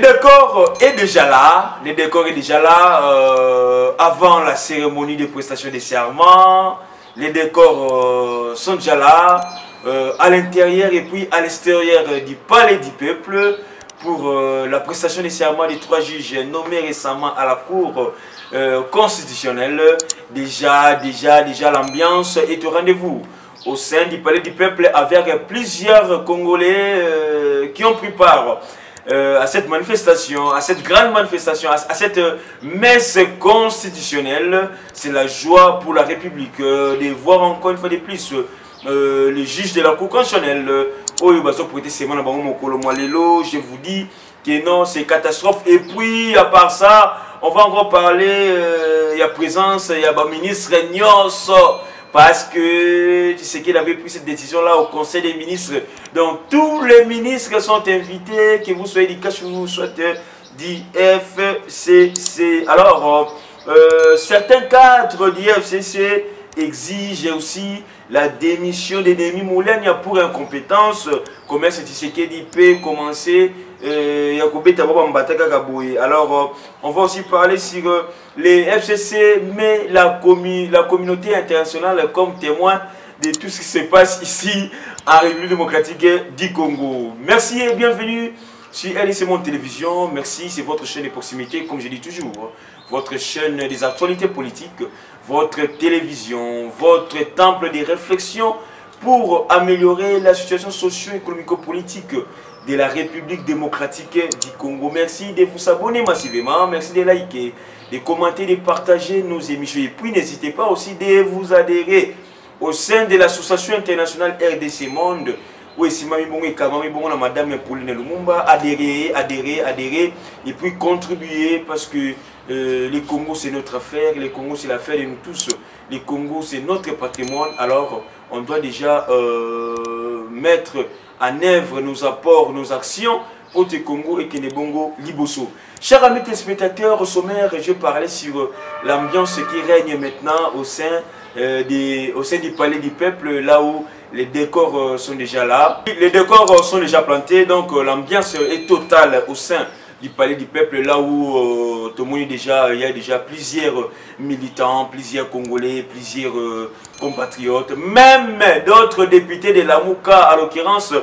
décor est déjà là. Le décor est déjà là avant la cérémonie de prestation des serments. Les décors sont déjà là à l'intérieur et puis à l'extérieur du palais du peuple pour la prestation des serments des 3 juges nommés récemment à la Cour constitutionnelle. Déjà l'ambiance est au rendez-vous au sein du palais du peuple avec plusieurs Congolais qui ont pris part à cette manifestation, à cette grande manifestation, à cette messe constitutionnelle. C'est la joie pour la République de voir encore une fois de plus les juges de la Cour constitutionnelle. Je vous dis que non, c'est catastrophe. Et puis, à part ça, on va encore parler, il y a présence, il y a le ministre Nyos. Parce que tu sais qu'il avait pris cette décision-là au Conseil des ministres. Donc tous les ministres sont invités, que vous soyez du CACH ou vous soyez du FCC. Alors, certains cadres du FCC exigent aussi la démission de Denis Moulin pour incompétence. Comment c'est Tshisekedi peut commencer alors, on va aussi parler sur les FCC, mais la communauté internationale comme témoin de tout ce qui se passe ici en République démocratique du Congo. Merci et bienvenue sur RDC Monde Télévision. Merci, c'est votre chaîne de proximité, comme je dis toujours. Votre chaîne des actualités politiques, votre télévision, votre temple de réflexion pour améliorer la situation socio-économico-politique de la République démocratique du Congo. Merci de vous abonner massivement, merci de liker, de commenter, de partager nos émissions. Et puis n'hésitez pas aussi de vous adhérer au sein de l'association internationale RDC Monde. Oui, si Madame Pauline Lumumba, adhérer et puis contribuer parce que le Congo c'est notre affaire, le Congo c'est l'affaire de nous tous, le Congo c'est notre patrimoine. Alors on doit déjà mettre en œuvre nos apports, nos actions pour le Congo et Kenebongo Liboso. Chers amis téléspectateurs, au sommaire, je parlais sur l'ambiance qui règne maintenant au sein du palais du peuple, là où les décors sont déjà là. Les décors sont déjà plantés, donc l'ambiance est totale au sein du palais du peuple, là où tout le monde il y a déjà plusieurs militants, plusieurs Congolais, plusieurs compatriotes, même d'autres députés de la Mouka, à l'occurrence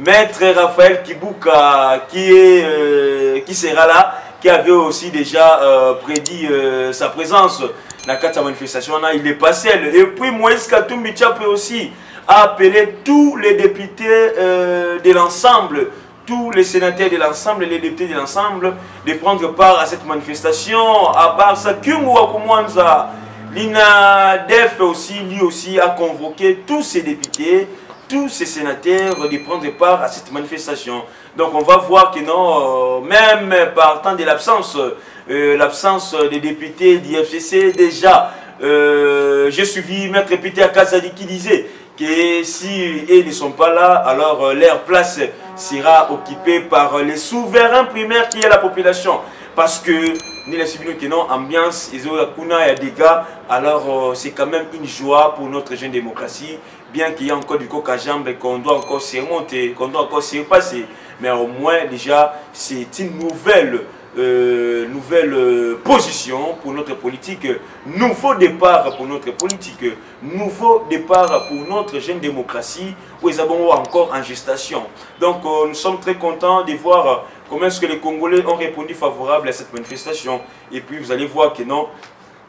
Maître Raphaël Kibuka, qui sera là, qui avait aussi déjà prédit sa présence dans la manifestation. Il est passé. Et puis Moïse Katumbi Tchapé aussi a appelé tous les députés de l'ensemble, tous les sénateurs de l'ensemble, les députés de l'ensemble, de prendre part à cette manifestation. À part ça, Kyungu Wakumwanza, l'INADEF aussi, lui aussi, a convoqué tous ces députés, tous ces sénateurs de prendre part à cette manifestation. Donc on va voir que non, même partant de l'absence des députés du FCC, déjà, j'ai suivi Maître Peter Kazadi qui disait que si ils ne sont pas là, alors leur place sera occupée par les souverains primaires qui est la population. Parce que nous avons que non, ambiance, il y a des dégâts, alors c'est quand même une joie pour notre jeune démocratie, bien qu'il y ait encore du coq à jambes et qu'on doit encore se remonter, qu'on doit encore se repasser. Mais au moins déjà, c'est une nouvelle position pour notre politique, nouveau départ pour notre politique, nouveau départ pour notre jeune démocratie où ils avons encore en gestation. Donc nous sommes très contents de voir comment est-ce que les Congolais ont répondu favorable à cette manifestation. Et puis vous allez voir que non,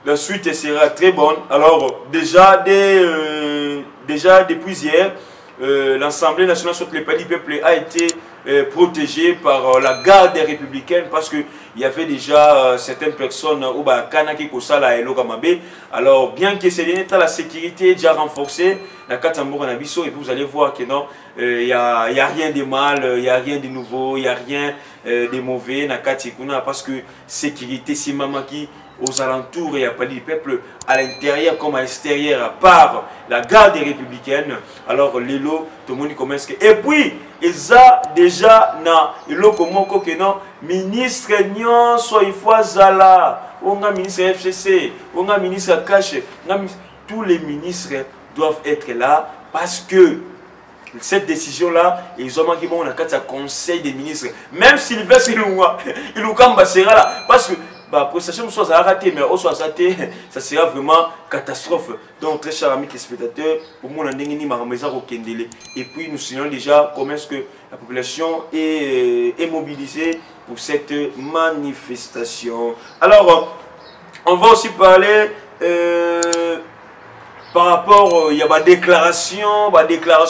la suite sera très bonne. Alors déjà depuis hier, l'Assemblée nationale sur le palais du peuple a été protégée par la garde républicaine parce qu'il y avait déjà certaines personnes au Kanaki Kosala et Lokamabe. Alors bien que c'est la sécurité est déjà renforcée, la Katambour Nabiso, et puis vous allez voir que non, il n'y a rien de mal, il n'y a rien de nouveau, il n'y a rien de mauvais, parce que sécurité, c'est Mamaki. Aux alentours, il n'y a pas du peuple à l'intérieur comme à l'extérieur, à part la garde républicaine. Alors, l'élo, tout le monde commence. Et puis, il y a déjà l'élo comme non, ministre Nyon, soit il faut Zala, on a ministre FCC, on a ministre Cache, tous les ministres doivent être là parce que cette décision-là, ils ont manqué bon, on a un conseil des ministres. Même Sylvestre Ilunga, Ilukamba sera là. Parce que, la prestation soit raté, mais soit raté, ça sera vraiment catastrophe. Donc, très chers amis téléspectateurs, pour moi, on a Kendele. Et puis, nous signalons déjà comment est-ce que la population est mobilisée pour cette manifestation. Alors, on va aussi parler par rapport, il y a des déclarations,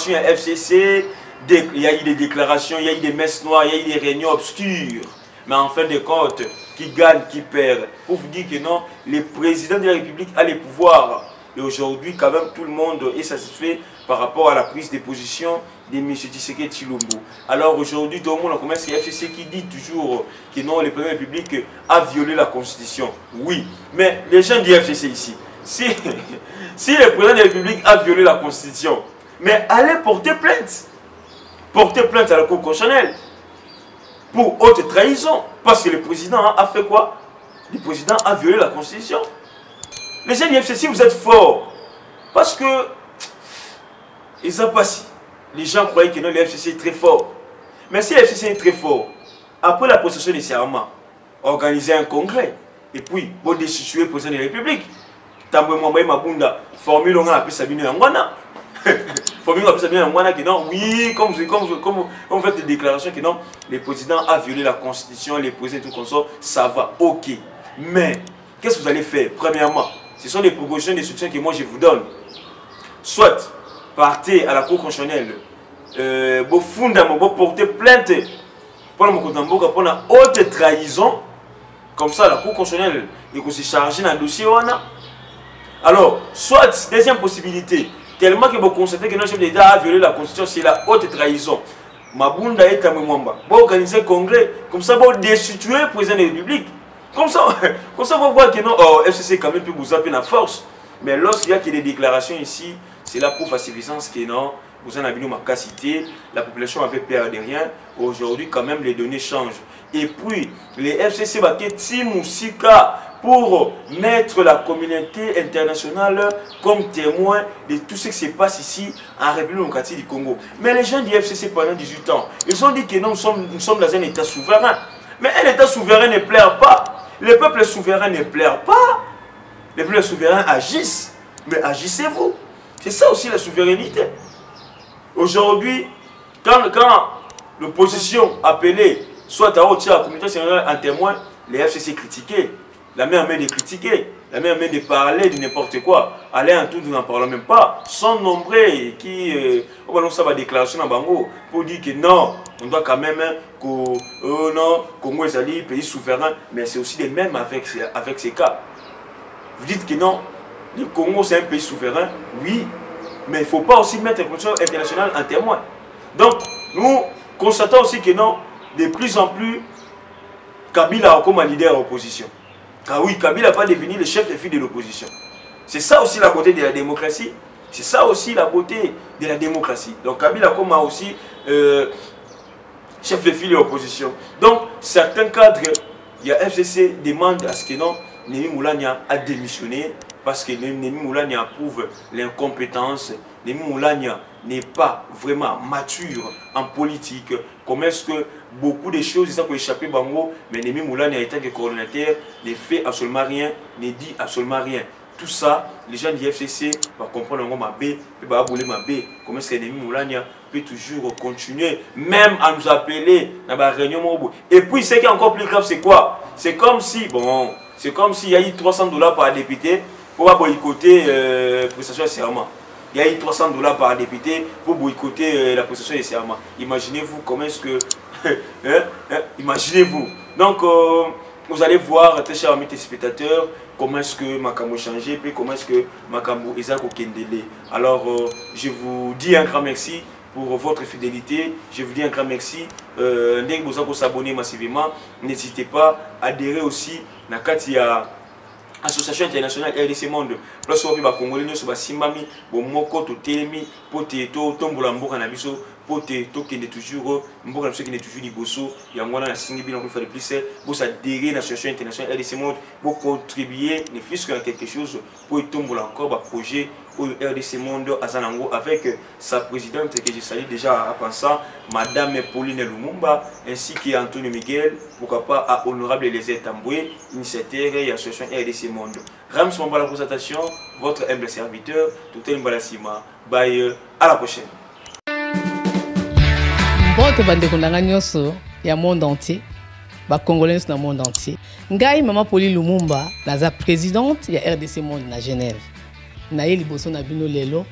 il y a FCC, il y a eu des déclarations, il y a eu des messes noires, il y a eu des réunions obscures. Mais en fin de compte, qui gagne, qui perd. Pour vous dire que non, le président de la République a les pouvoirs. Et aujourd'hui, quand même, tout le monde est satisfait par rapport à la prise de position de M. Tshisekedi Tshilombo. Alors aujourd'hui, tout le monde a commencé à FCC qui dit toujours que non, le président de la République a violé la Constitution. Oui, mais les gens du FCC ici, si le président de la République a violé la Constitution, mais allez porter plainte. Porter plainte à la Cour constitutionnelle pour haute trahison. Parce que le président a fait quoi? Le président a violé la Constitution. Les gens du FCC, vous êtes forts. Parce que ils ont passé. Les gens croyaient que non, le FCC est très fort. Mais si le FCC est très fort, après la procession des serments, organiser un congrès, et puis, pour destituer le président de la République, Tamboué Mwambaye Mabunda, formule on a appelé Sabine Yangwana. Formule on a appelé Sabine Yangwana qui non, oui, comme vous faites des déclarations que non, le président a violé la Constitution, le président et tout comme ça, ça va, ok. Mais, qu'est-ce que vous allez faire? Premièrement, ce sont des propositions, des solutions que moi je vous donne. Soit, partez à la Cour constitutionnelle, vous portez plainte pour la haute trahison, comme ça la Cour constitutionnelle est se charger dans le dossier. Alors, soit, deuxième possibilité, tellement que vous constatez que notre chef d'État a violé la Constitution, c'est la haute trahison. Mabunda et Tamouamba, vous organisez un congrès, comme ça vous destituez le président de la République. Comme ça vous voyez que non, FCC quand même peut vous appeler la force. Mais lorsqu'il y a des déclarations ici, c'est la preuve à suffisance que non, vous en avez une capacité, la population avait peur de rien. Aujourd'hui, quand même, les données changent. Et puis, les FCC Timoussika pour mettre la communauté internationale comme témoin de tout ce qui se passe ici en République démocratique du Congo. Mais les gens du FCC pendant 18 ans, ils ont dit que non, nous sommes dans un État souverain. Mais un État souverain ne plaire pas. Les peuples souverains ne plairent pas. Les peuples souverains agissent. Mais agissez-vous. C'est ça aussi la souveraineté. Aujourd'hui, quand l'opposition appelée soit à haute la communauté internationale en témoin, les FCC critiquaient. La même main de critiquer, la même main de parler de n'importe quoi. Aller en tout, nous n'en parlons même pas. Sont nombreux qui ont une déclaration dans Bango pour dire que non, on doit quand même que non, Congo est un pays souverain, mais c'est aussi les mêmes avec ces cas. Vous dites que non, le Congo c'est un pays souverain, oui, mais il ne faut pas aussi mettre la communauté internationale en témoin. Donc, nous constatons aussi que non, de plus en plus, Kabila comme un leader opposition. Car oui, Kabila va devenir le chef de file de l'opposition. C'est ça aussi la beauté de la démocratie. C'est ça aussi la beauté de la démocratie. Donc Kabila comme aussi chef de file de l'opposition. Donc certains cadres, il y a FCC demande à ce que non, Némi Moulania a démissionné parce que Némi Moulania approuve l'incompétence. Némi Moulania n'est pas vraiment mature en politique. Comment est-ce que beaucoup de choses, ça peut échapper Bango, mais Némi Moulania en tant que coordinateur ne fait absolument rien, ne dit absolument rien. Tout ça, les gens du FCC vont comprendre ma B, comment est-ce que Némi Moulania peut toujours continuer, même à nous appeler dans la réunion. Et puis, ce qui est encore plus grave, c'est quoi? C'est comme si, bon, c'est comme s'il y a eu $300 par député pour boycotter la prestation de serment. Il y a eu $300 par député pour boycotter la prestation de serment. Imaginez-vous comment est-ce que... imaginez-vous. Donc, vous allez voir, très chers amis téléspectateurs, comment est-ce que Makambo changé, puis comment est-ce que Makambo Isaac Okendele. Alors, je vous dis un grand merci pour votre fidélité. Je vous dis un grand merci. Dès que vous s'abonnez massivement, n'hésitez pas à adhérer aussi à Katia. Association internationale RDC Monde. Place où les Congolais sont simbami, bon moko to telemi, pote to tombola mboka na biso pote tokende toujours mboka na qui est toujours liboso ya ngwana na singi bien encore de plus pour s'adhérer à l'association internationale RDC Monde pour contribuer ne fût-ce que quelque chose pour tomber encore ba projet au RDC Monde azanango avec sa présidente que je salue déjà à passant madame Pauline Lumumba ainsi que Antonio Miguel pourquoi pas à honorable les Tamboué initiateur et association RDC Monde. Rams pour la présentation, votre humble serviteur Toutel Mbalasima. Bye, à la prochaine. Bonjour bandeko nanga nyonso ya monde entier, ba congolais na monde entier. Ngai mama Pauline Lumumba, naza présidente ya RDC Monde na Genève. Na ye liboso na bino lelo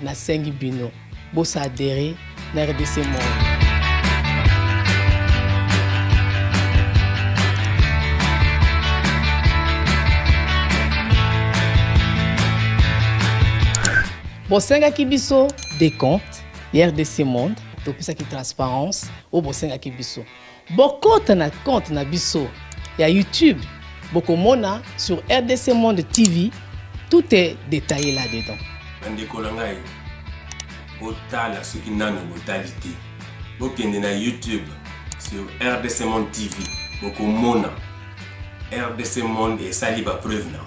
na sengi bino. Bosa adhérer na RDC Monde. Bosenga kibiso des comptes, RDC Monde, donc ça qui transparence, au bosenga kibiso. Bokota na compte na biso, il y a YouTube, bokomona sur RDC Monde TV, tout est détaillé là-dedans. Bandeko langai, botala ce qui n'a pas botalité. Bokende na YouTube sur RDC Monde TV, bokomona RDC Monde et saliba preuve na.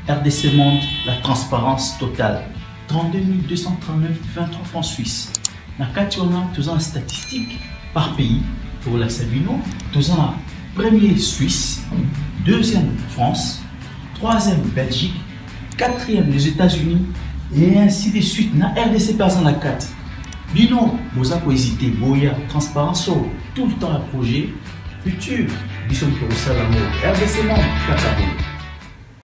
RDC Monde, la transparence totale. 32 239 23 francs suisses. Na Kationa, tous en statistiques par pays. Pour la Sabino, tous en premier Suisse, deuxième France, troisième Belgique, quatrième les États-Unis et ainsi de suite. Na RDC pas en la 4. Bino, vous avez hésité, Boya, transparence, tout le temps à projet futur. Bisson pour ça l'amour. RDC Monde, Katabo.